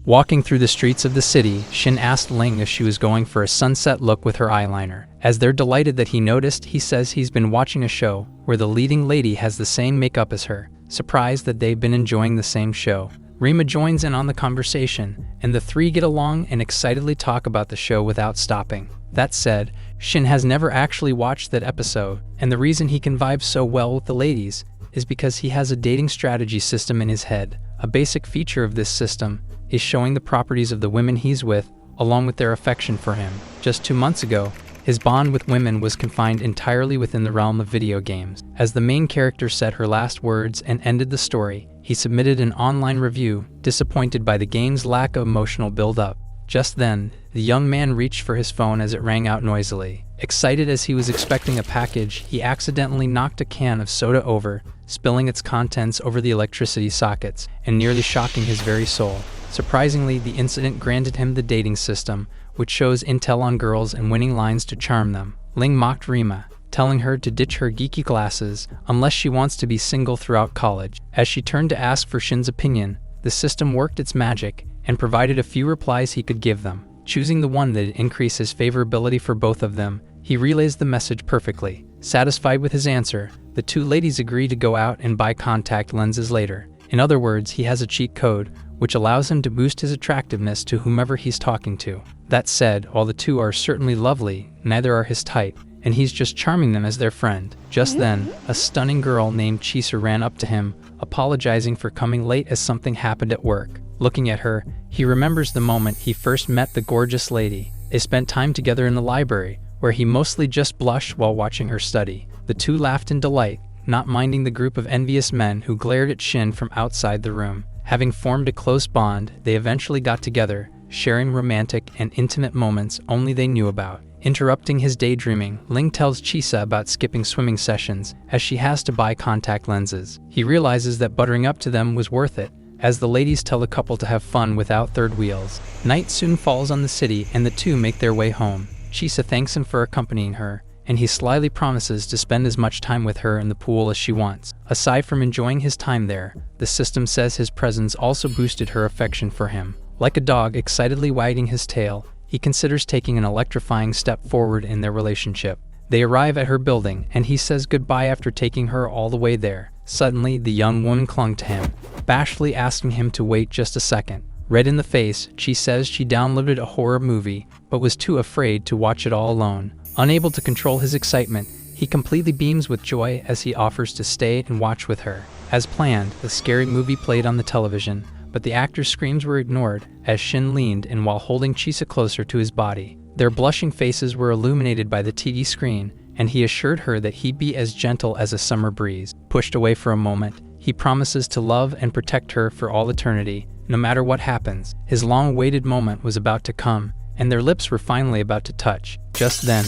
Walking through the streets of the city, Shin asked Ling if she was going for a sunset look with her eyeliner. As they're delighted that he noticed, he says he's been watching a show where the leading lady has the same makeup as her. Surprised that they've been enjoying the same show, Rima joins in on the conversation, and the three get along and excitedly talk about the show without stopping. That said, Shin has never actually watched that episode, and the reason he can vibe so well with the ladies is because he has a dating strategy system in his head. A basic feature of this system is showing the properties of the women he's with, along with their affection for him. Just 2 months ago, his bond with women was confined entirely within the realm of video games. As the main character said her last words and ended the story, he submitted an online review, disappointed by the game's lack of emotional build-up. Just then, the young man reached for his phone as it rang out noisily. Excited as he was expecting a package, he accidentally knocked a can of soda over, spilling its contents over the electricity sockets, and nearly shocking his very soul. Surprisingly, the incident granted him the dating system, which shows intel on girls and winning lines to charm them. Ling mocked Rima, telling her to ditch her geeky glasses unless she wants to be single throughout college. As she turned to ask for Shin's opinion, the system worked its magic and provided a few replies he could give them. Choosing the one that increased his favorability for both of them, he relays the message perfectly. Satisfied with his answer, the two ladies agree to go out and buy contact lenses later. In other words, he has a cheat code, which allows him to boost his attractiveness to whomever he's talking to. That said, while the two are certainly lovely, neither are his type, and he's just charming them as their friend. Just then, a stunning girl named Chisa ran up to him, apologizing for coming late as something happened at work. Looking at her, he remembers the moment he first met the gorgeous lady. They spent time together in the library, where he mostly just blushed while watching her study. The two laughed in delight, not minding the group of envious men who glared at Shin from outside the room. Having formed a close bond, they eventually got together, sharing romantic and intimate moments only they knew about. Interrupting his daydreaming, Ling tells Chisa about skipping swimming sessions, as she has to buy contact lenses. He realizes that buttering up to them was worth it, as the ladies tell the couple to have fun without third wheels. Night soon falls on the city and the two make their way home. Chisa thanks him for accompanying her, and he slyly promises to spend as much time with her in the pool as she wants. Aside from enjoying his time there, the system says his presence also boosted her affection for him. Like a dog excitedly wagging his tail, he considers taking an electrifying step forward in their relationship. They arrive at her building, and he says goodbye after taking her all the way there. Suddenly, the young woman clung to him, bashfully asking him to wait just a second. Red in the face, she says she downloaded a horror movie, but was too afraid to watch it all alone. Unable to control his excitement, he completely beams with joy as he offers to stay and watch with her. As planned, the scary movie played on the television, but the actor's screams were ignored as Shin leaned in while holding Chisa closer to his body. Their blushing faces were illuminated by the TV screen, and he assured her that he'd be as gentle as a summer breeze. Pushed away for a moment, he promises to love and protect her for all eternity, no matter what happens. His long-awaited moment was about to come, and their lips were finally about to touch. Just then,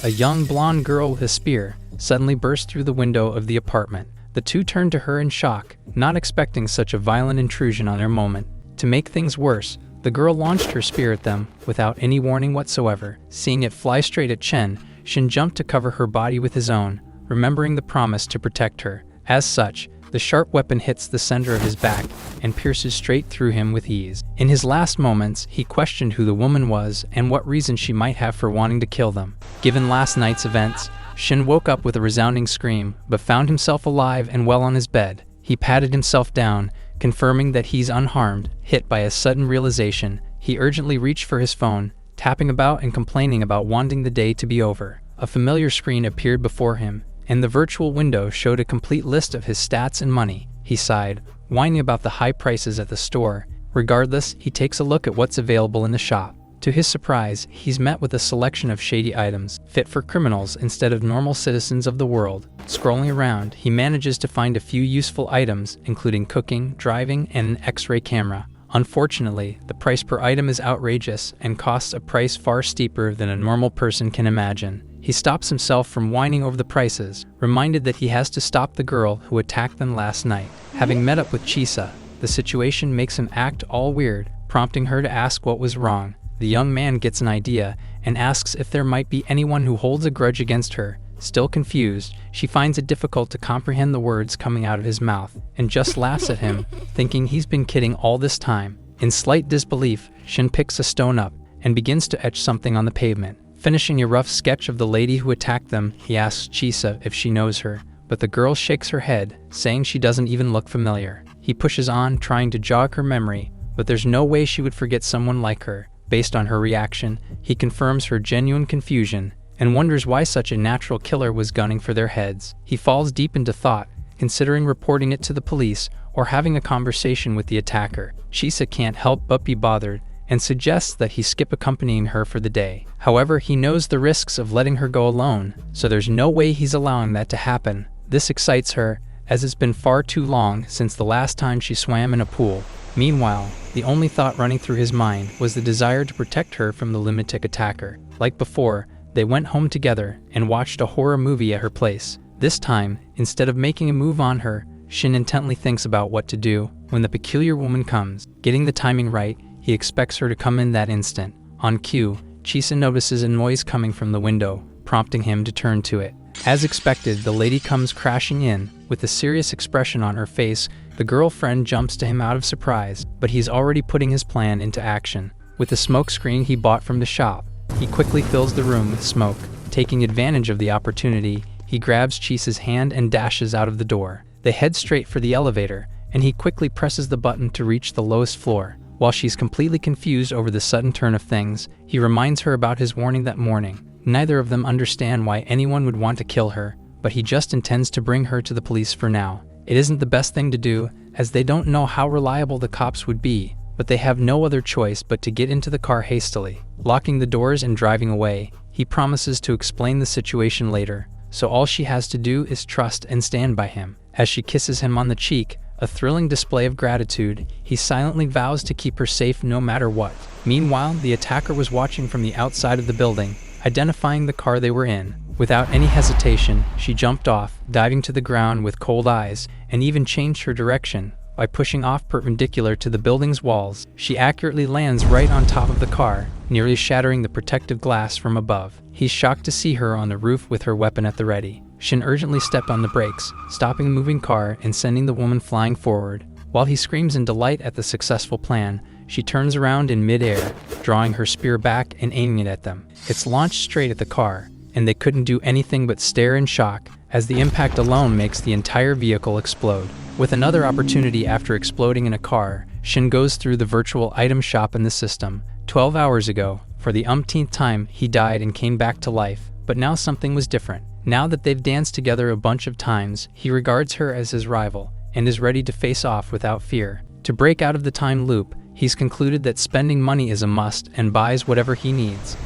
a young blonde girl with a spear suddenly burst through the window of the apartment. The two turned to her in shock, not expecting such a violent intrusion on their moment. To make things worse, the girl launched her spear at them without any warning whatsoever. Seeing it fly straight at Shin jumped to cover her body with his own, remembering the promise to protect her. As such, the sharp weapon hits the center of his back and pierces straight through him with ease. In his last moments, he questioned who the woman was and what reason she might have for wanting to kill them. Given last night's events, Shin woke up with a resounding scream, but found himself alive and well on his bed. He patted himself down, confirming that he's unharmed. Hit by a sudden realization, he urgently reached for his phone, tapping about and complaining about wanting the day to be over. A familiar screen appeared before him, and the virtual window showed a complete list of his stats and money. He sighed, whining about the high prices at the store. Regardless, he takes a look at what's available in the shop. To his surprise, he's met with a selection of shady items, fit for criminals instead of normal citizens of the world. Scrolling around, he manages to find a few useful items, including cooking, driving, and an X-ray camera. Unfortunately, the price per item is outrageous and costs a price far steeper than a normal person can imagine. He stops himself from whining over the prices, reminded that he has to stop the girl who attacked them last night. Having met up with Chisa, the situation makes him act all weird, prompting her to ask what was wrong. The young man gets an idea and asks if there might be anyone who holds a grudge against her. Still confused, she finds it difficult to comprehend the words coming out of his mouth and just laughs at him, thinking he's been kidding all this time. In slight disbelief, Shin picks a stone up and begins to etch something on the pavement. Finishing a rough sketch of the lady who attacked them, he asks Chisa if she knows her, but the girl shakes her head, saying she doesn't even look familiar. He pushes on, trying to jog her memory, but there's no way she would forget someone like her. Based on her reaction, he confirms her genuine confusion and wonders why such a natural killer was gunning for their heads. He falls deep into thought, considering reporting it to the police or having a conversation with the attacker. Chisa can't help but be bothered and suggests that he skip accompanying her for the day. However, he knows the risks of letting her go alone, so there's no way he's allowing that to happen. This excites her, as it's been far too long since the last time she swam in a pool. Meanwhile, the only thought running through his mind was the desire to protect her from the lunatic attacker. Like before, they went home together and watched a horror movie at her place. This time, instead of making a move on her, Shin intently thinks about what to do when the peculiar woman comes. Getting the timing right, he expects her to come in that instant. On cue, Chisa notices a noise coming from the window, prompting him to turn to it. As expected, the lady comes crashing in. With a serious expression on her face, the girlfriend jumps to him out of surprise, but he's already putting his plan into action. With the smoke screen he bought from the shop, he quickly fills the room with smoke. Taking advantage of the opportunity, he grabs Chisa's hand and dashes out of the door. They head straight for the elevator, and he quickly presses the button to reach the lowest floor. While she's completely confused over the sudden turn of things, he reminds her about his warning that morning. Neither of them understand why anyone would want to kill her, but he just intends to bring her to the police for now. It isn't the best thing to do, as they don't know how reliable the cops would be, but they have no other choice but to get into the car hastily. Locking the doors and driving away, he promises to explain the situation later, so all she has to do is trust and stand by him. As she kisses him on the cheek, a thrilling display of gratitude, he silently vows to keep her safe no matter what. Meanwhile, the attacker was watching from the outside of the building, identifying the car they were in. Without any hesitation, she jumped off, diving to the ground with cold eyes, and even changed her direction. By pushing off perpendicular to the building's walls, she accurately lands right on top of the car, nearly shattering the protective glass from above. He's shocked to see her on the roof with her weapon at the ready. Shin urgently stepped on the brakes, stopping the moving car and sending the woman flying forward. While he screams in delight at the successful plan, she turns around in mid-air, drawing her spear back and aiming it at them. It's launched straight at the car, and they couldn't do anything but stare in shock, as the impact alone makes the entire vehicle explode. With another opportunity after exploding in a car, Shin goes through the virtual item shop in the system. 12 hours ago, for the umpteenth time, he died and came back to life, but now something was different. Now that they've danced together a bunch of times, he regards her as his rival, and is ready to face off without fear. To break out of the time loop, he's concluded that spending money is a must and buys whatever he needs.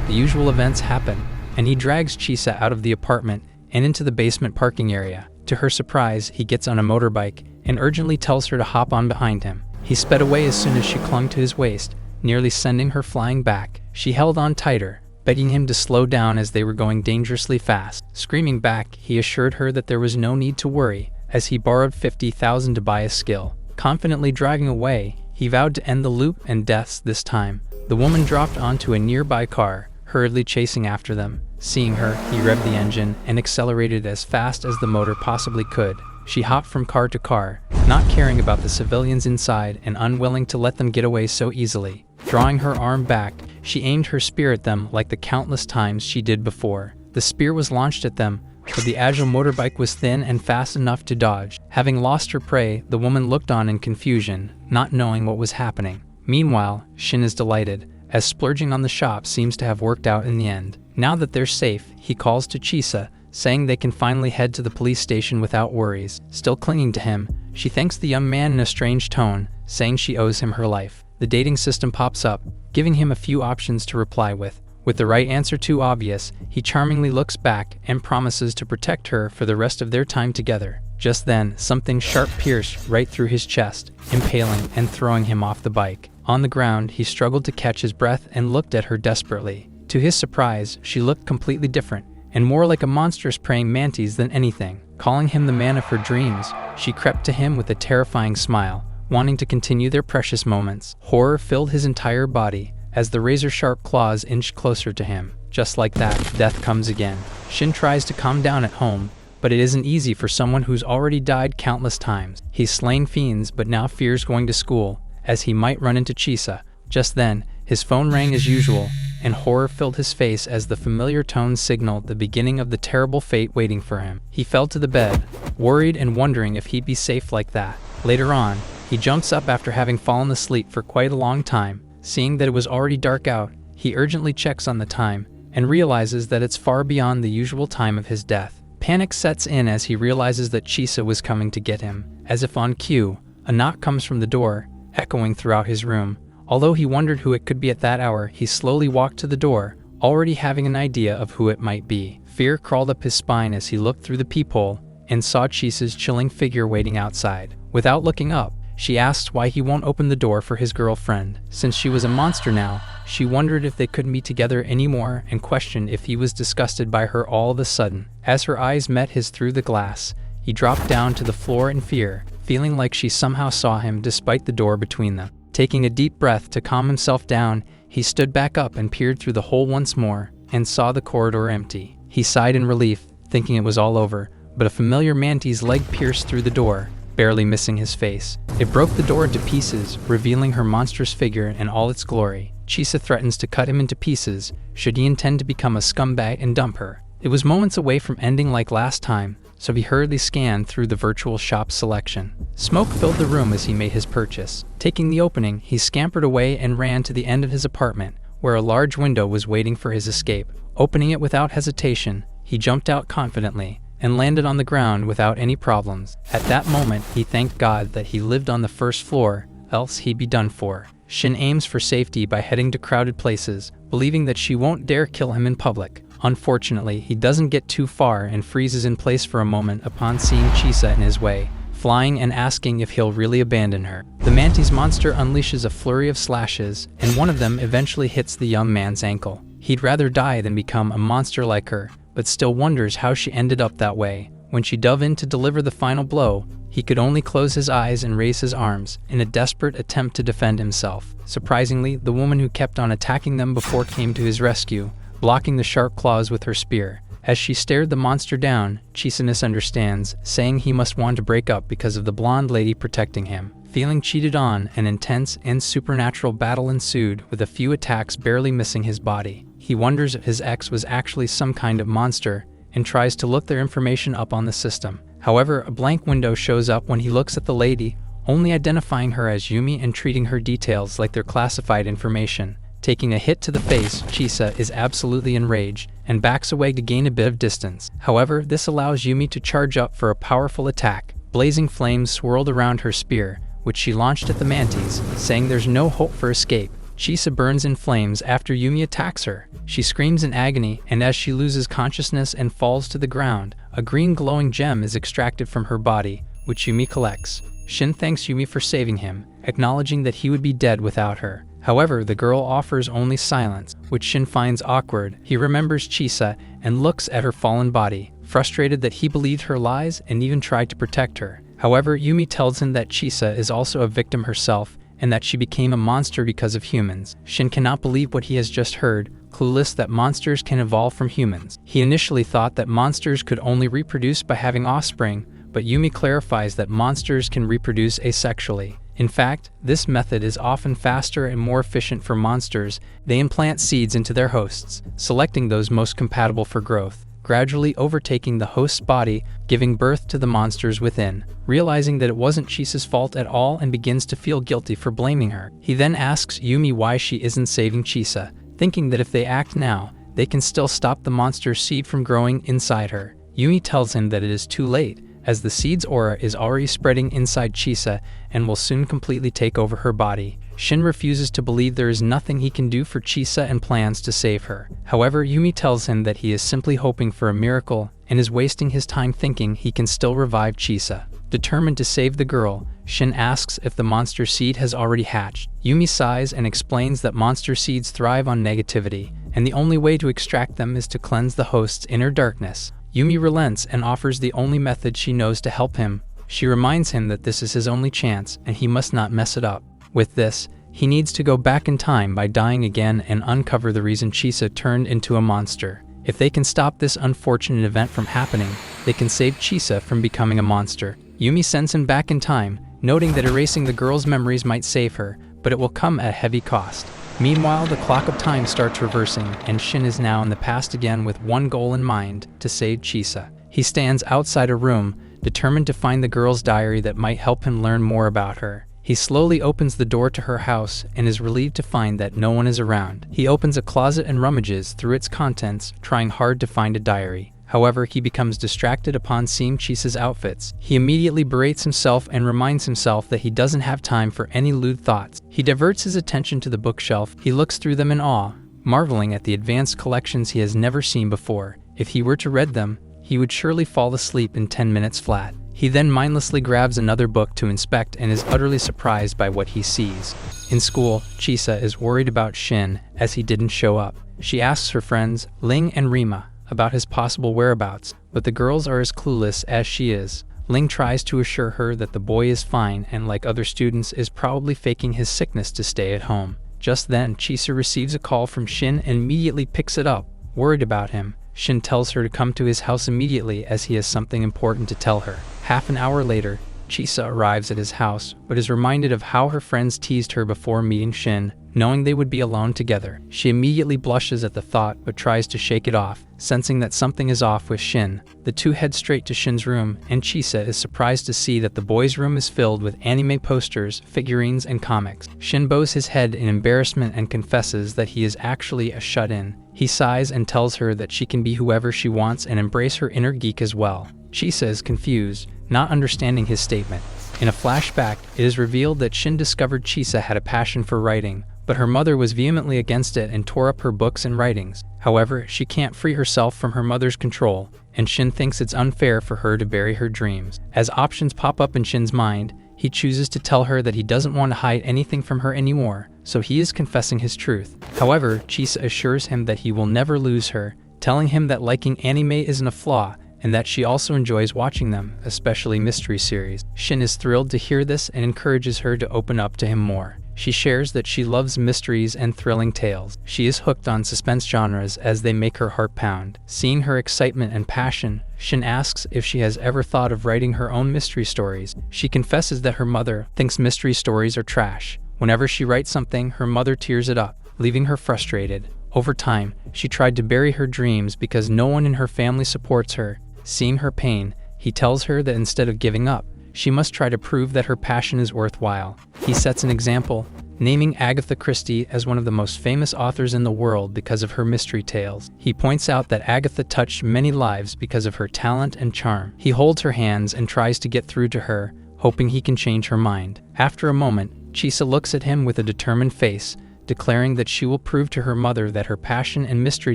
The usual events happen, and he drags Chisa out of the apartment and into the basement parking area. To her surprise, he gets on a motorbike and urgently tells her to hop on behind him. He sped away as soon as she clung to his waist, nearly sending her flying back. She held on tighter, begging him to slow down as they were going dangerously fast. Screaming back, he assured her that there was no need to worry, as he borrowed $50,000 to buy a skill. Confidently driving away, he vowed to end the loop and deaths this time. The woman dropped onto a nearby car, hurriedly chasing after them. Seeing her, he revved the engine and accelerated as fast as the motor possibly could. She hopped from car to car, not caring about the civilians inside and unwilling to let them get away so easily. Drawing her arm back, she aimed her spear at them like the countless times she did before. The spear was launched at them, but the agile motorbike was thin and fast enough to dodge. Having lost her prey, the woman looked on in confusion, not knowing what was happening. Meanwhile, Shin is delighted, as splurging on the shop seems to have worked out in the end. Now that they're safe, he calls to Chisa, saying they can finally head to the police station without worries. Still clinging to him, she thanks the young man in a strange tone, saying she owes him her life. The dating system pops up, giving him a few options to reply with. With the right answer too obvious, he charmingly looks back and promises to protect her for the rest of their time together. Just then, something sharp pierced right through his chest, impaling and throwing him off the bike. On the ground, he struggled to catch his breath and looked at her desperately. To his surprise, she looked completely different, and more like a monstrous praying mantis than anything. Calling him the man of her dreams, she crept to him with a terrifying smile, wanting to continue their precious moments. Horror filled his entire body, as the razor-sharp claws inched closer to him. Just like that, death comes again. Shin tries to calm down at home, but it isn't easy for someone who's already died countless times. He's slain fiends but now fears going to school, as he might run into Chisa. Just then, his phone rang as usual, and horror filled his face as the familiar tones signaled the beginning of the terrible fate waiting for him. He fell to the bed, worried and wondering if he'd be safe like that. Later on, he jumps up after having fallen asleep for quite a long time. Seeing that it was already dark out, he urgently checks on the time, and realizes that it's far beyond the usual time of his death. Panic sets in as he realizes that Chisa was coming to get him. As if on cue, a knock comes from the door, echoing throughout his room. Although he wondered who it could be at that hour, he slowly walked to the door, already having an idea of who it might be. Fear crawled up his spine as he looked through the peephole and saw Chisa's chilling figure waiting outside. Without looking up, she asks why he won't open the door for his girlfriend. Since she was a monster now, she wondered if they couldn't be together anymore and questioned if he was disgusted by her all of a sudden. As her eyes met his through the glass, he dropped down to the floor in fear, feeling like she somehow saw him despite the door between them. Taking a deep breath to calm himself down, he stood back up and peered through the hole once more, and saw the corridor empty. He sighed in relief, thinking it was all over, but a familiar mantis leg pierced through the door, barely missing his face. It broke the door into pieces, revealing her monstrous figure in all its glory. Chisa threatens to cut him into pieces, should he intend to become a scumbag and dump her. It was moments away from ending like last time, so he hurriedly scanned through the virtual shop selection. Smoke filled the room as he made his purchase. Taking the opening, he scampered away and ran to the end of his apartment, where a large window was waiting for his escape. Opening it without hesitation, he jumped out confidently, and landed on the ground without any problems. At that moment, he thanked God that he lived on the first floor, else he'd be done for. Shin aims for safety by heading to crowded places, believing that she won't dare kill him in public. Unfortunately, he doesn't get too far and freezes in place for a moment upon seeing Chisa in his way, flying and asking if he'll really abandon her. The mantis monster unleashes a flurry of slashes, and one of them eventually hits the young man's ankle. He'd rather die than become a monster like her, but still wonders how she ended up that way. When she dove in to deliver the final blow, he could only close his eyes and raise his arms in a desperate attempt to defend himself. Surprisingly, the woman who kept on attacking them before came to his rescue, blocking the sharp claws with her spear. As she stared the monster down, Chisa misunderstands, saying he must want to break up because of the blonde lady protecting him. Feeling cheated on, an intense and supernatural battle ensued, with a few attacks barely missing his body. He wonders if his ex was actually some kind of monster, and tries to look their information up on the system. However, a blank window shows up when he looks at the lady, only identifying her as Yumi and treating her details like they're classified information. Taking a hit to the face, Chisa is absolutely enraged and backs away to gain a bit of distance. However, this allows Yumi to charge up for a powerful attack. Blazing flames swirled around her spear, which she launched at the mantis, saying there's no hope for escape. Chisa burns in flames after Yumi attacks her. She screams in agony, and as she loses consciousness and falls to the ground, a green glowing gem is extracted from her body, which Yumi collects. Shin thanks Yumi for saving him, acknowledging that he would be dead without her. However, the girl offers only silence, which Shin finds awkward. He remembers Chisa and looks at her fallen body, frustrated that he believed her lies and even tried to protect her. However, Yumi tells him that Chisa is also a victim herself and that she became a monster because of humans. Shin cannot believe what he has just heard, clueless that monsters can evolve from humans. He initially thought that monsters could only reproduce by having offspring, but Yumi clarifies that monsters can reproduce asexually. In fact, this method is often faster and more efficient for monsters. They implant seeds into their hosts, selecting those most compatible for growth, gradually overtaking the host's body, giving birth to the monsters within. Realizing that it wasn't Chisa's fault at all and begins to feel guilty for blaming her. He then asks Yumi why she isn't saving Chisa, thinking that if they act now, they can still stop the monster's seed from growing inside her. Yumi tells him that it is too late, as the seed's aura is already spreading inside Chisa and will soon completely take over her body. Shin refuses to believe there is nothing he can do for Chisa and plans to save her. However, Yumi tells him that he is simply hoping for a miracle and is wasting his time thinking he can still revive Chisa. Determined to save the girl, Shin asks if the monster seed has already hatched. Yumi sighs and explains that monster seeds thrive on negativity, and the only way to extract them is to cleanse the host's inner darkness. Yumi relents and offers the only method she knows to help him. She reminds him that this is his only chance and he must not mess it up. With this, he needs to go back in time by dying again and uncover the reason Chisa turned into a monster. If they can stop this unfortunate event from happening, they can save Chisa from becoming a monster. Yumi sends him back in time, noting that erasing the girl's memories might save her, but it will come at a heavy cost. Meanwhile, the clock of time starts reversing, and Shin is now in the past again with one goal in mind: to save Chisa. He stands outside a room, determined to find the girl's diary that might help him learn more about her. He slowly opens the door to her house and is relieved to find that no one is around. He opens a closet and rummages through its contents, trying hard to find a diary. However, he becomes distracted upon seeing Chisa's outfits. He immediately berates himself and reminds himself that he doesn't have time for any lewd thoughts. He diverts his attention to the bookshelf. He looks through them in awe, marveling at the advanced collections he has never seen before. If he were to read them, he would surely fall asleep in 10 minutes flat. He then mindlessly grabs another book to inspect and is utterly surprised by what he sees. In school, Chisa is worried about Shin as he didn't show up. She asks her friends, Ling and Rima, about his possible whereabouts, but the girls are as clueless as she is. Ling tries to assure her that the boy is fine and, like other students, is probably faking his sickness to stay at home. Just then, Chisa receives a call from Shin and immediately picks it up. Worried about him, Shin tells her to come to his house immediately as he has something important to tell her. Half an hour later, Chisa arrives at his house, but is reminded of how her friends teased her before meeting Shin, knowing they would be alone together. She immediately blushes at the thought but tries to shake it off, sensing that something is off with Shin. The two head straight to Shin's room, and Chisa is surprised to see that the boy's room is filled with anime posters, figurines, and comics. Shin bows his head in embarrassment and confesses that he is actually a shut-in. He sighs and tells her that she can be whoever she wants and embrace her inner geek as well. Chisa is confused, not understanding his statement. In a flashback, it is revealed that Shin discovered Chisa had a passion for writing, but her mother was vehemently against it and tore up her books and writings. However, she can't free herself from her mother's control, and Shin thinks it's unfair for her to bury her dreams. As options pop up in Shin's mind, he chooses to tell her that he doesn't want to hide anything from her anymore, so he is confessing his truth. However, Chisa assures him that he will never lose her, telling him that liking anime isn't a flaw, and that she also enjoys watching them, especially mystery series. Shin is thrilled to hear this and encourages her to open up to him more. She shares that she loves mysteries and thrilling tales. She is hooked on suspense genres as they make her heart pound. Seeing her excitement and passion, Shin asks if she has ever thought of writing her own mystery stories. She confesses that her mother thinks mystery stories are trash. Whenever she writes something, her mother tears it up, leaving her frustrated. Over time, she tried to bury her dreams because no one in her family supports her. Seeing her pain, he tells her that instead of giving up, she must try to prove that her passion is worthwhile. He sets an example, naming Agatha Christie as one of the most famous authors in the world because of her mystery tales. He points out that Agatha touched many lives because of her talent and charm. He holds her hands and tries to get through to her, hoping he can change her mind. After a moment, Chisa looks at him with a determined face, declaring that she will prove to her mother that her passion and mystery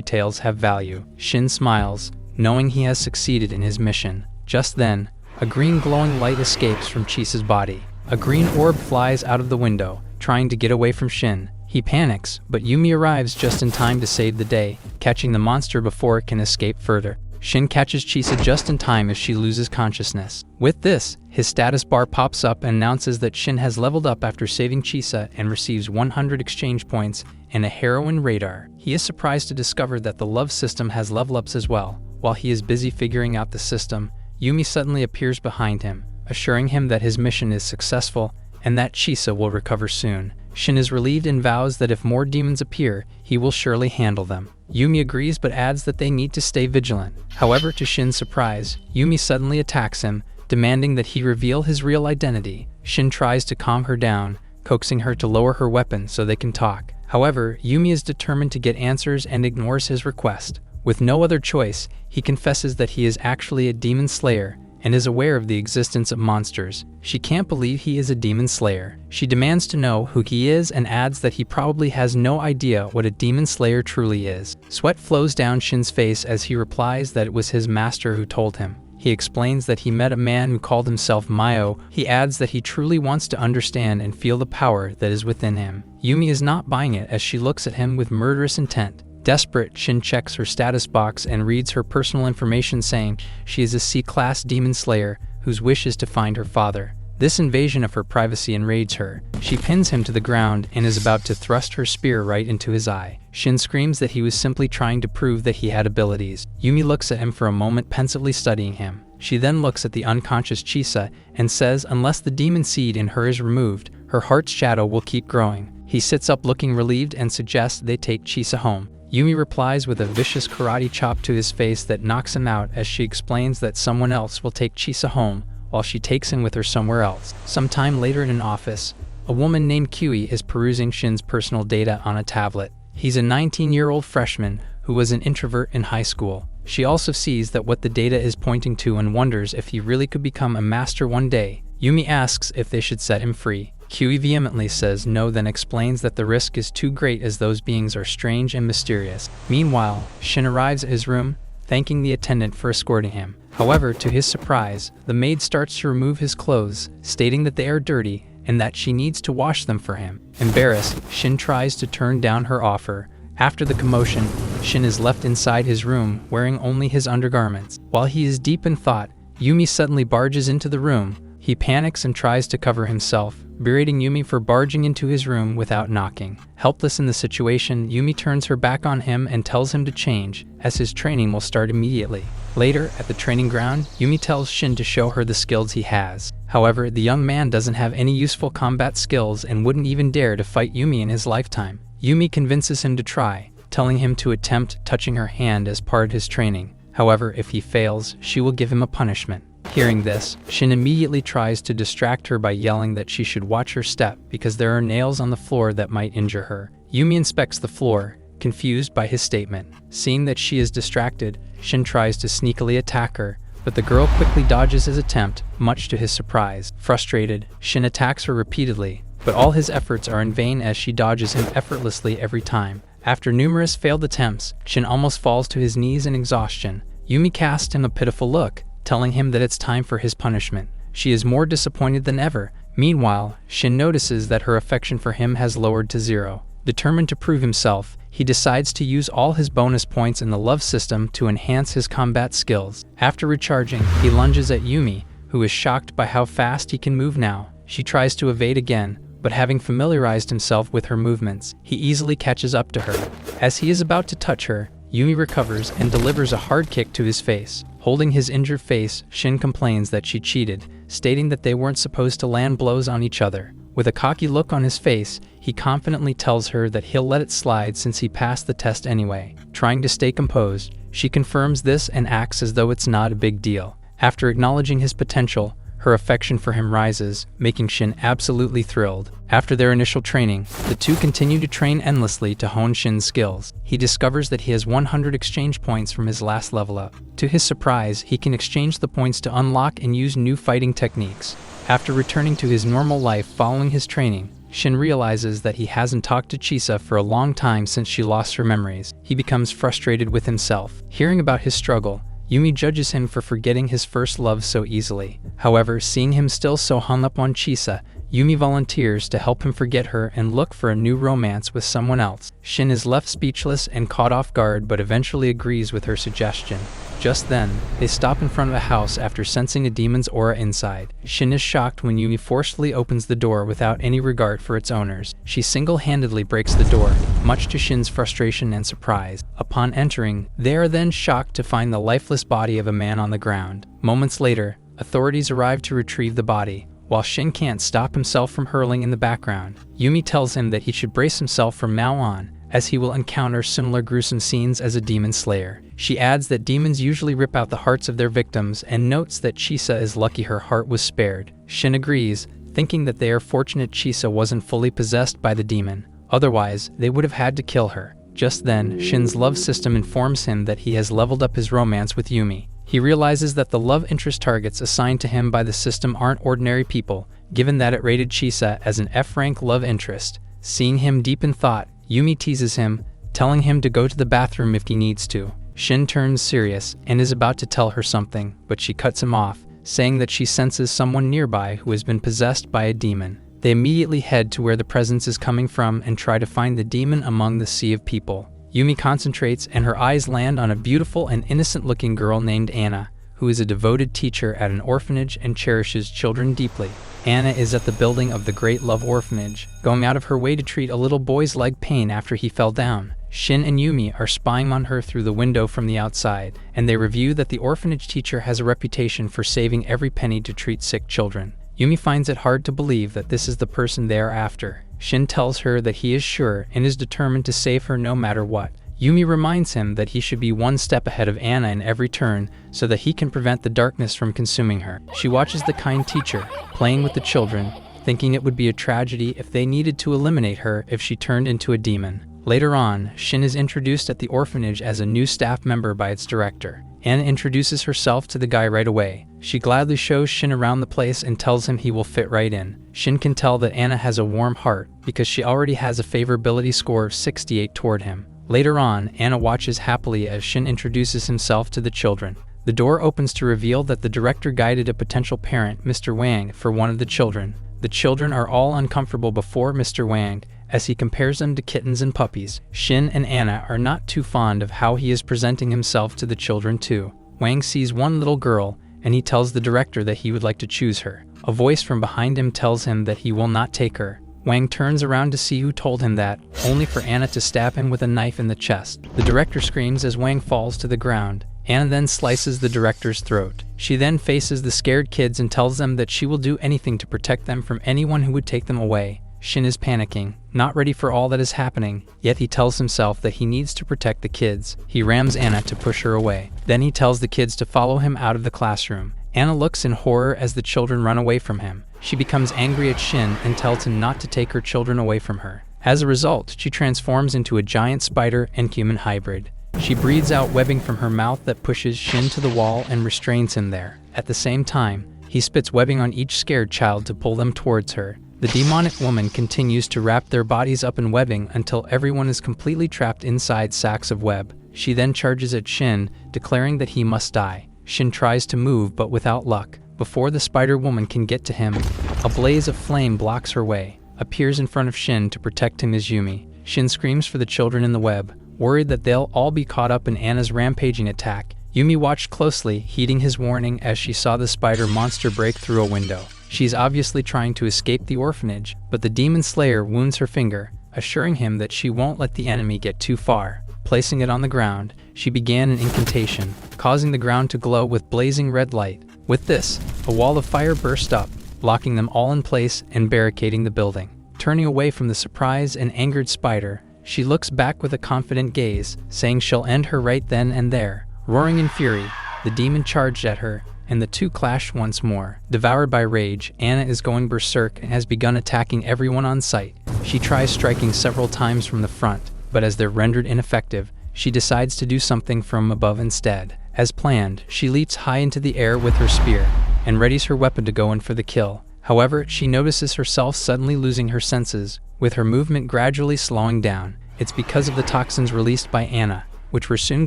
tales have value. Shin smiles, knowing he has succeeded in his mission. Just then, a green glowing light escapes from Chisa's body. A green orb flies out of the window, trying to get away from Shin. He panics, but Yumi arrives just in time to save the day, catching the monster before it can escape further. Shin catches Chisa just in time as she loses consciousness. With this, his status bar pops up and announces that Shin has leveled up after saving Chisa and receives 100 exchange points and a heroin radar. He is surprised to discover that the love system has level ups as well. While he is busy figuring out the system, Yumi suddenly appears behind him, assuring him that his mission is successful and that Chisa will recover soon. Shin is relieved and vows that if more demons appear, he will surely handle them. Yumi agrees but adds that they need to stay vigilant. However, to Shin's surprise, Yumi suddenly attacks him, demanding that he reveal his real identity. Shin tries to calm her down, coaxing her to lower her weapon so they can talk. However, Yumi is determined to get answers and ignores his request. With no other choice, he confesses that he is actually a demon slayer and is aware of the existence of monsters. She can't believe he is a demon slayer. She demands to know who he is and adds that he probably has no idea what a demon slayer truly is. Sweat flows down Shin's face as he replies that it was his master who told him. He explains that he met a man who called himself Mayo. He adds that he truly wants to understand and feel the power that is within him. Yumi is not buying it as she looks at him with murderous intent. Desperate, Shin checks her status box and reads her personal information saying she is a C-class demon slayer whose wish is to find her father. This invasion of her privacy enrages her. She pins him to the ground and is about to thrust her spear right into his eye. Shin screams that he was simply trying to prove that he had abilities. Yumi looks at him for a moment, pensively studying him. She then looks at the unconscious Chisa and says unless the demon seed in her is removed, her heart's shadow will keep growing. He sits up looking relieved and suggests they take Chisa home. Yumi replies with a vicious karate chop to his face that knocks him out as she explains that someone else will take Chisa home while she takes him with her somewhere else. Sometime later in an office, a woman named Kui is perusing Shin's personal data on a tablet. He's a 19-year-old freshman who was an introvert in high school. She also sees that what the data is pointing to and wonders if he really could become a master one day. Yumi asks if they should set him free. Kui vehemently says no, then explains that the risk is too great as those beings are strange and mysterious. Meanwhile, Shin arrives at his room, thanking the attendant for escorting him. However, to his surprise, the maid starts to remove his clothes, stating that they are dirty and that she needs to wash them for him. Embarrassed, Shin tries to turn down her offer. After the commotion, Shin is left inside his room wearing only his undergarments. While he is deep in thought, Yumi suddenly barges into the room. He panics and tries to cover himself, berating Yumi for barging into his room without knocking. Helpless in the situation, Yumi turns her back on him and tells him to change, as his training will start immediately. Later, at the training ground, Yumi tells Shin to show her the skills he has. However, the young man doesn't have any useful combat skills and wouldn't even dare to fight Yumi in his lifetime. Yumi convinces him to try, telling him to attempt touching her hand as part of his training. However, if he fails, she will give him a punishment. Hearing this, Shin immediately tries to distract her by yelling that she should watch her step because there are nails on the floor that might injure her. Yumi inspects the floor, confused by his statement. Seeing that she is distracted, Shin tries to sneakily attack her, but the girl quickly dodges his attempt, much to his surprise. Frustrated, Shin attacks her repeatedly, but all his efforts are in vain as she dodges him effortlessly every time. After numerous failed attempts, Shin almost falls to his knees in exhaustion. Yumi casts him a pitiful look, telling him that it's time for his punishment. She is more disappointed than ever. Meanwhile, Shin notices that her affection for him has lowered to 0. Determined to prove himself, he decides to use all his bonus points in the love system to enhance his combat skills. After recharging, he lunges at Yumi, who is shocked by how fast he can move now. She tries to evade again, but having familiarized himself with her movements, he easily catches up to her. As he is about to touch her, Yumi recovers and delivers a hard kick to his face. Holding his injured face, Shin complains that she cheated, stating that they weren't supposed to land blows on each other. With a cocky look on his face, he confidently tells her that he'll let it slide since he passed the test anyway. Trying to stay composed, she confirms this and acts as though it's not a big deal. After acknowledging his potential, her affection for him rises, making Shin absolutely thrilled. After their initial training, the two continue to train endlessly to hone Shin's skills. He discovers that he has 100 exchange points from his last level up. To his surprise, he can exchange the points to unlock and use new fighting techniques. After returning to his normal life following his training, Shin realizes that he hasn't talked to Chisa for a long time since she lost her memories. He becomes frustrated with himself. Hearing about his struggle, Yumi judges him for forgetting his first love so easily. However, seeing him still so hung up on Chisa, Yumi volunteers to help him forget her and look for a new romance with someone else. Shin is left speechless and caught off guard but eventually agrees with her suggestion. Just then, they stop in front of a house after sensing a demon's aura inside. Shin is shocked when Yumi forcefully opens the door without any regard for its owners. She single-handedly breaks the door, much to Shin's frustration and surprise. Upon entering, they are then shocked to find the lifeless body of a man on the ground. Moments later, authorities arrive to retrieve the body. While Shin can't stop himself from hurling in the background, Yumi tells him that he should brace himself from now on, as he will encounter similar gruesome scenes as a demon slayer. She adds that demons usually rip out the hearts of their victims and notes that Chisa is lucky her heart was spared. Shin agrees, thinking that they are fortunate Chisa wasn't fully possessed by the demon. Otherwise, they would have had to kill her. Just then, Shin's love system informs him that he has leveled up his romance with Yumi. He realizes that the love interest targets assigned to him by the system aren't ordinary people, given that it rated Chisa as an F-rank love interest. Seeing him deep in thought, Yumi teases him, telling him to go to the bathroom if he needs to. Shin turns serious and is about to tell her something, but she cuts him off, saying that she senses someone nearby who has been possessed by a demon. They immediately head to where the presence is coming from and try to find the demon among the sea of people. Yumi concentrates and her eyes land on a beautiful and innocent-looking girl named Anna, who is a devoted teacher at an orphanage and cherishes children deeply. Anna is at the building of the Great Love Orphanage, going out of her way to treat a little boy's leg pain after he fell down. Shin and Yumi are spying on her through the window from the outside, and they review that the orphanage teacher has a reputation for saving every penny to treat sick children. Yumi finds it hard to believe that this is the person they are after. Shin tells her that he is sure and is determined to save her no matter what. Yumi reminds him that he should be one step ahead of Anna in every turn so that he can prevent the darkness from consuming her. She watches the kind teacher playing with the children, thinking it would be a tragedy if they needed to eliminate her if she turned into a demon. Later on, Shin is introduced at the orphanage as a new staff member by its director. Anna introduces herself to the guy right away. She gladly shows Shin around the place and tells him he will fit right in. Shin can tell that Anna has a warm heart because she already has a favorability score of 68 toward him. Later on, Anna watches happily as Shin introduces himself to the children. The door opens to reveal that the director guided a potential parent, Mr. Wang, for one of the children. The children are all uncomfortable before Mr. Wang, as he compares them to kittens and puppies. Shin and Anna are not too fond of how he is presenting himself to the children too. Wang sees one little girl, and he tells the director that he would like to choose her. A voice from behind him tells him that he will not take her. Wang turns around to see who told him that, only for Anna to stab him with a knife in the chest. The director screams as Wang falls to the ground. Anna then slices the director's throat. She then faces the scared kids and tells them that she will do anything to protect them from anyone who would take them away. Shin is panicking, not ready for all that is happening, yet he tells himself that he needs to protect the kids. He rams Anna to push her away. Then he tells the kids to follow him out of the classroom. Anna looks in horror as the children run away from him. She becomes angry at Shin and tells him not to take her children away from her. As a result, she transforms into a giant spider and human hybrid. She breathes out webbing from her mouth that pushes Shin to the wall and restrains him there. At the same time, he spits webbing on each scared child to pull them towards her. The demonic woman continues to wrap their bodies up in webbing until everyone is completely trapped inside sacks of web. She then charges at Shin, declaring that he must die. Shin tries to move, but without luck. Before the spider woman can get to him, a blaze of flame blocks her way. Appears in front of Shin to protect him as Yumi. Shin screams for the children in the web, worried that they'll all be caught up in Anna's rampaging attack. Yumi watched closely, heeding his warning as she saw the spider monster break through a window. She's obviously trying to escape the orphanage, but the demon slayer wounds her finger, assuring him that she won't let the enemy get too far. Placing it on the ground, she began an incantation, causing the ground to glow with blazing red light. With this, a wall of fire burst up, locking them all in place and barricading the building. Turning away from the surprised and angered spider, she looks back with a confident gaze, saying she'll end her right then and there. Roaring in fury, the demon charged at her, and the two clash once more. Devoured by rage, Anna is going berserk and has begun attacking everyone on sight. She tries striking several times from the front, but as they're rendered ineffective, she decides to do something from above instead. As planned, she leaps high into the air with her spear, and readies her weapon to go in for the kill. However, she notices herself suddenly losing her senses, with her movement gradually slowing down. It's because of the toxins released by Anna, which were soon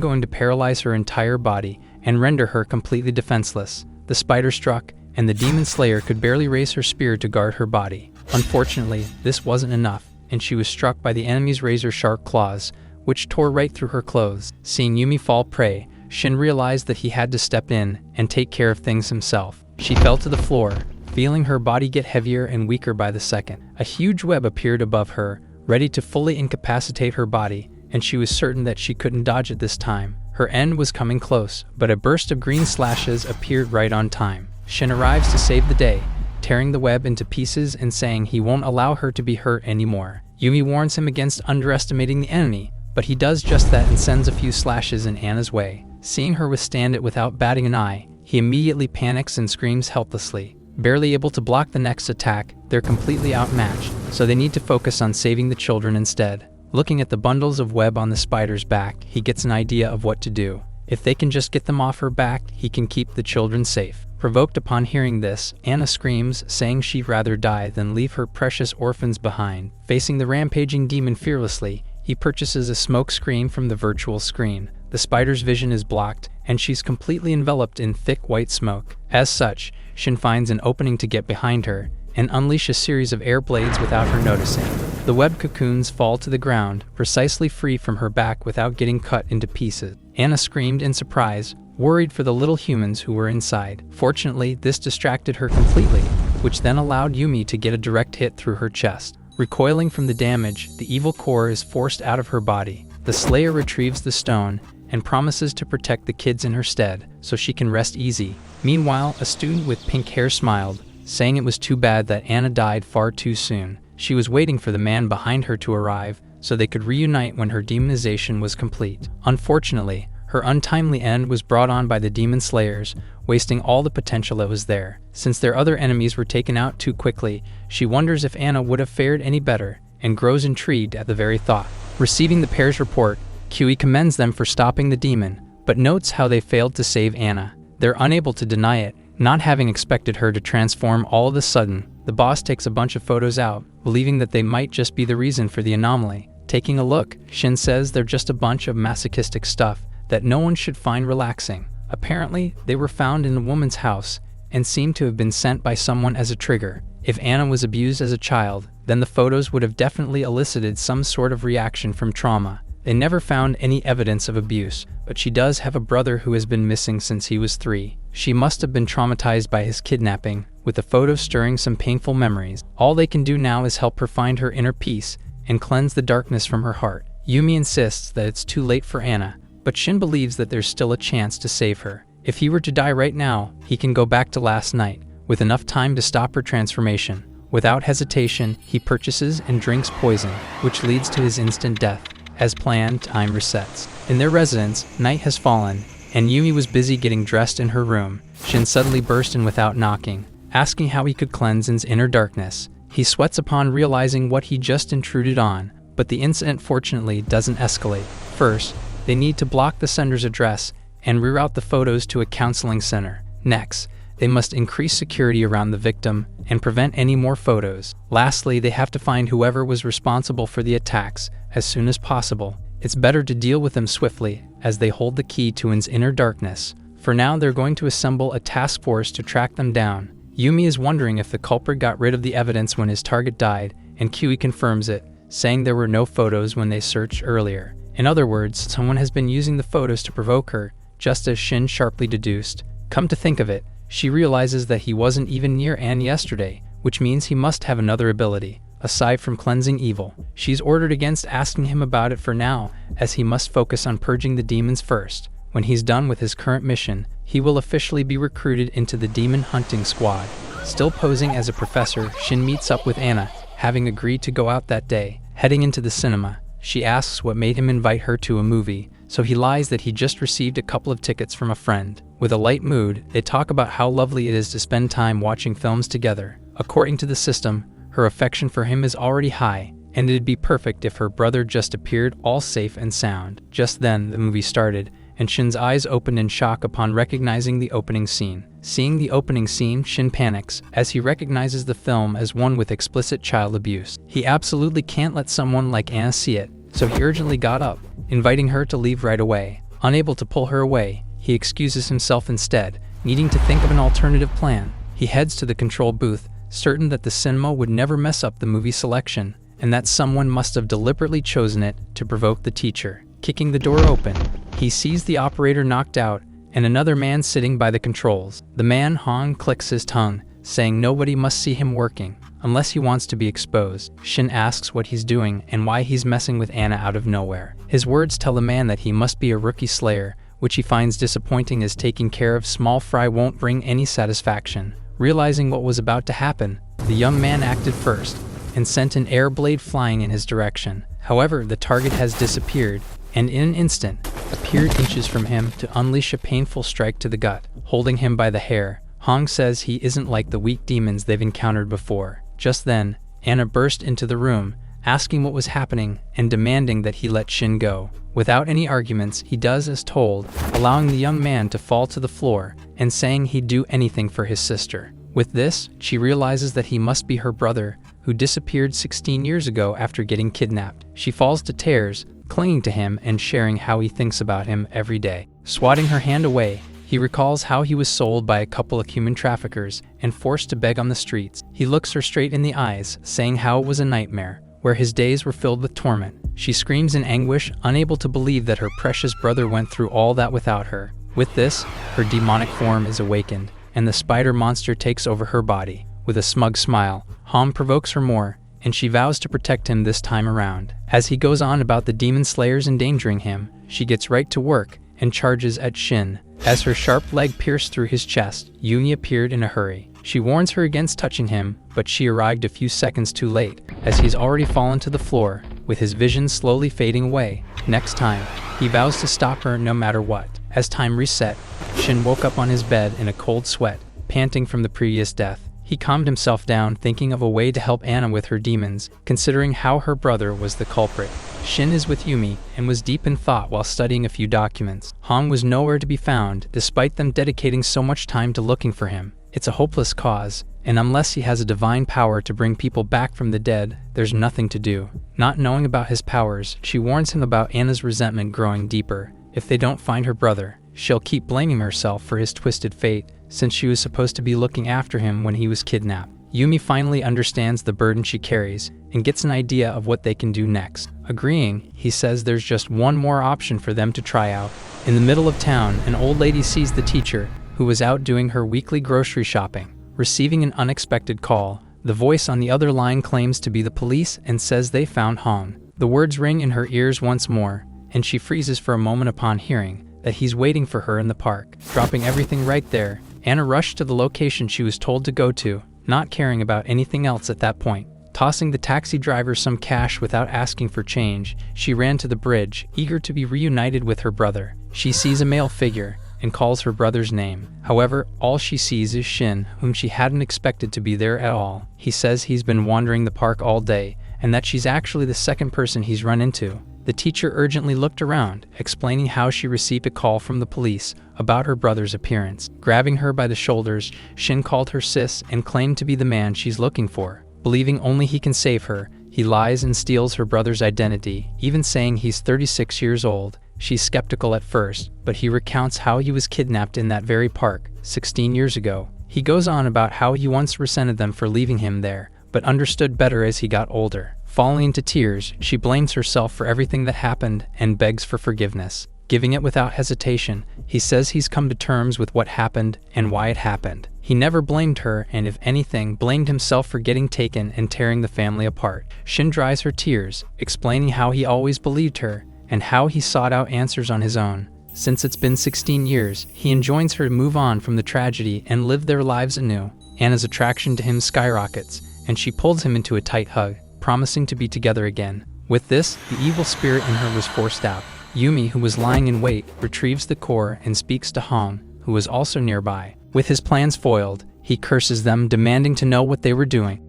going to paralyze her entire body and render her completely defenseless. The spider struck, and the demon slayer could barely raise her spear to guard her body. Unfortunately, this wasn't enough, and she was struck by the enemy's razor-sharp claws, which tore right through her clothes. Seeing Yumi fall prey, Shin realized that he had to step in and take care of things himself. She fell to the floor, feeling her body get heavier and weaker by the second. A huge web appeared above her, ready to fully incapacitate her body, and she was certain that she couldn't dodge it this time. Her end was coming close, but a burst of green slashes appeared right on time. Shin arrives to save the day, tearing the web into pieces and saying he won't allow her to be hurt anymore. Yumi warns him against underestimating the enemy, but he does just that and sends a few slashes in Anna's way. Seeing her withstand it without batting an eye, he immediately panics and screams helplessly. Barely able to block the next attack, they're completely outmatched, so they need to focus on saving the children instead. Looking at the bundles of web on the spider's back, he gets an idea of what to do. If they can just get them off her back, he can keep the children safe. Provoked upon hearing this, Anna screams, saying she'd rather die than leave her precious orphans behind. Facing the rampaging demon fearlessly, he purchases a smoke screen from the virtual screen. The spider's vision is blocked, and she's completely enveloped in thick white smoke. As such, Shin finds an opening to get behind her, and unleash a series of air blades without her noticing. The web cocoons fall to the ground, precisely free from her back without getting cut into pieces. Anna screamed in surprise, worried for the little humans who were inside. Fortunately, this distracted her completely, which then allowed Yumi to get a direct hit through her chest. Recoiling from the damage, the evil core is forced out of her body. The Slayer retrieves the stone and promises to protect the kids in her stead so she can rest easy. Meanwhile, a student with pink hair smiled, saying it was too bad that Anna died far too soon. She was waiting for the man behind her to arrive so they could reunite when her demonization was complete. Unfortunately, her untimely end was brought on by the demon slayers, wasting all the potential that was there. Since their other enemies were taken out too quickly, she wonders if Anna would have fared any better and grows intrigued at the very thought. Receiving the pair's report, Kiwi commends them for stopping the demon, but notes how they failed to save Anna. They're unable to deny it, not having expected her to transform all of a sudden. The boss takes a bunch of photos out, believing that they might just be the reason for the anomaly. Taking a look, Shin says they're just a bunch of masochistic stuff that no one should find relaxing. Apparently, they were found in a woman's house and seem to have been sent by someone as a trigger. If Anna was abused as a child, then the photos would have definitely elicited some sort of reaction from trauma. They never found any evidence of abuse, but she does have a brother who has been missing since he was 3. She must have been traumatized by his kidnapping, with the photos stirring some painful memories. All they can do now is help her find her inner peace and cleanse the darkness from her heart. Yumi insists that it's too late for Anna, but Shin believes that there's still a chance to save her. If he were to die right now, he can go back to last night, with enough time to stop her transformation. Without hesitation, he purchases and drinks poison, which leads to his instant death. As planned, time resets. In their residence, night has fallen, and Yumi was busy getting dressed in her room. Shin suddenly burst in without knocking, asking how he could cleanse his inner darkness. He sweats upon realizing what he just intruded on, but the incident fortunately doesn't escalate. First, they need to block the sender's address and reroute the photos to a counseling center. Next, they must increase security around the victim and prevent any more photos. Lastly, they have to find whoever was responsible for the attacks as soon as possible. It's better to deal with them swiftly, as they hold the key to his inner darkness. For now, they're going to assemble a task force to track them down. Yumi is wondering if the culprit got rid of the evidence when his target died, and Kiwi confirms it, saying there were no photos when they searched earlier. In other words, someone has been using the photos to provoke her, just as Shin sharply deduced. Come to think of it, she realizes that he wasn't even near Anne yesterday, which means he must have another ability, aside from cleansing evil. She's ordered against asking him about it for now, as he must focus on purging the demons first. When he's done with his current mission, he will officially be recruited into the demon hunting squad. Still posing as a professor, Shin meets up with Anna, having agreed to go out that day. Heading into the cinema, she asks what made him invite her to a movie, so he lies that he just received a couple of tickets from a friend. With a light mood, they talk about how lovely it is to spend time watching films together. According to the system, her affection for him is already high, and it'd be perfect if her brother just appeared all safe and sound. Just then, the movie started, and Shin's eyes opened in shock upon recognizing the opening scene. Seeing the opening scene, Shin panics, as he recognizes the film as one with explicit child abuse. He absolutely can't let someone like Anna see it, so he urgently got up, inviting her to leave right away. Unable to pull her away, he excuses himself instead, needing to think of an alternative plan. He heads to the control booth, certain that the cinema would never mess up the movie selection, and that someone must have deliberately chosen it to provoke the teacher. Kicking the door open, he sees the operator knocked out and another man sitting by the controls. The man, Hong, clicks his tongue, saying nobody must see him working, unless he wants to be exposed. Shin asks what he's doing and why he's messing with Anna out of nowhere. His words tell the man that he must be a rookie slayer, which he finds disappointing as taking care of small fry won't bring any satisfaction. Realizing what was about to happen, the young man acted first and sent an air blade flying in his direction. However, the target has disappeared, and in an instant, appeared inches from him to unleash a painful strike to the gut. Holding him by the hair, Hong says he isn't like the weak demons they've encountered before. Just then, Anna burst into the room, asking what was happening and demanding that he let Shin go. Without any arguments, he does as told, allowing the young man to fall to the floor and saying he'd do anything for his sister. With this, she realizes that he must be her brother, who disappeared 16 years ago after getting kidnapped. She falls to tears, clinging to him and sharing how he thinks about him every day. Swatting her hand away, he recalls how he was sold by a couple of human traffickers and forced to beg on the streets. He looks her straight in the eyes, saying how it was a nightmare, where his days were filled with torment. She screams in anguish, unable to believe that her precious brother went through all that without her. With this, her demonic form is awakened, and the spider monster takes over her body. With a smug smile, Hom provokes her more and she vows to protect him this time around. As he goes on about the demon slayers endangering him, she gets right to work and charges at Shin. As her sharp leg pierced through his chest, Yumi appeared in a hurry. She warns her against touching him, but she arrived a few seconds too late, as he's already fallen to the floor, with his vision slowly fading away. Next time, he vows to stop her no matter what. As time reset, Shin woke up on his bed in a cold sweat, panting from the previous death. He calmed himself down, thinking of a way to help Anna with her demons, considering how her brother was the culprit. Shin is with Yumi and was deep in thought while studying a few documents. Hong was nowhere to be found, despite them dedicating so much time to looking for him. It's a hopeless cause, and unless he has a divine power to bring people back from the dead, there's nothing to do. Not knowing about his powers, she warns him about Anna's resentment growing deeper. If they don't find her brother, she'll keep blaming herself for his twisted fate, since she was supposed to be looking after him when he was kidnapped. Yumi finally understands the burden she carries and gets an idea of what they can do next. Agreeing, he says there's just one more option for them to try out. In the middle of town, an old lady sees the teacher, who was out doing her weekly grocery shopping. Receiving an unexpected call, the voice on the other line claims to be the police and says they found Hong. The words ring in her ears once more, and she freezes for a moment upon hearing that he's waiting for her in the park. Dropping everything right there, Anna rushed to the location she was told to go to, not caring about anything else at that point. Tossing the taxi driver some cash without asking for change, she ran to the bridge, eager to be reunited with her brother. She sees a male figure and calls her brother's name. However, all she sees is Shin, whom she hadn't expected to be there at all. He says he's been wandering the park all day, and that she's actually the second person he's run into. The teacher urgently looked around, explaining how she received a call from the police about her brother's appearance. Grabbing her by the shoulders, Shin called her sis and claimed to be the man she's looking for. Believing only he can save her, he lies and steals her brother's identity, even saying he's 36 years old. She's skeptical at first, but he recounts how he was kidnapped in that very park 16 years ago. He goes on about how he once resented them for leaving him there, but understood better as he got older. Falling into tears, she blames herself for everything that happened and begs for forgiveness. Giving it without hesitation, he says he's come to terms with what happened and why it happened. He never blamed her and, if anything, blamed himself for getting taken and tearing the family apart. Shin dries her tears, explaining how he always believed her and how he sought out answers on his own. Since it's been 16 years, he enjoins her to move on from the tragedy and live their lives anew. Anna's attraction to him skyrockets, and she pulls him into a tight hug, promising to be together again. With this, the evil spirit in her was forced out. Yumi, who was lying in wait, retrieves the core and speaks to Hong, who was also nearby. With his plans foiled, he curses them, demanding to know what they were doing.